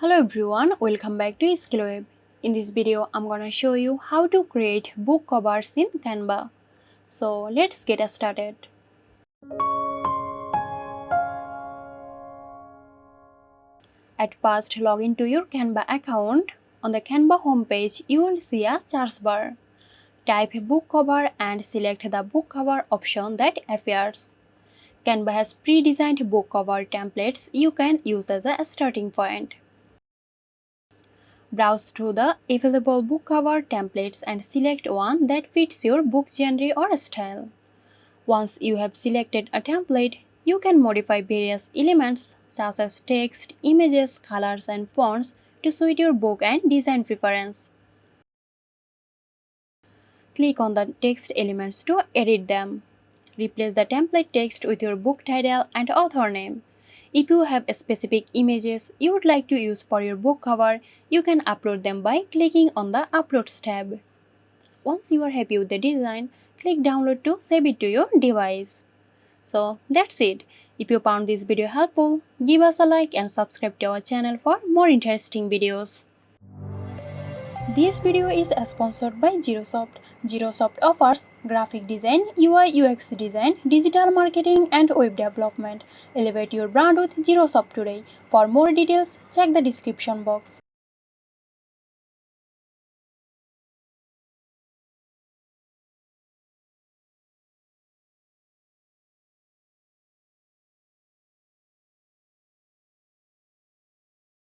Hello everyone, welcome back to SkillWeb. In this video, I'm gonna show you how to create book covers in Canva. So let's get started. At first, log into your Canva account. On the Canva homepage, you will see a search bar. Type book cover and select the book cover option that appears. Canva has pre-designed book cover templates you can use as a starting point. Browse through the available book cover templates and select one that fits your book genre or style. Once you have selected a template, you can modify various elements such as text, images, colors, and fonts to suit your book and design preference. Click on the text elements to edit them. Replace the template text with your book title and author name. If you have specific images you would like to use for your book cover, you can upload them by clicking on the Uploads tab. Once you are happy with the design, click Download to save it to your device. So that's it. If you found this video helpful, give us a like and subscribe to our channel for more interesting videos. This video is sponsored by Zerosoft. Zerosoft offers graphic design, UI UX design, digital marketing and web development. Elevate your brand with Zerosoft today. For more details, check the description box.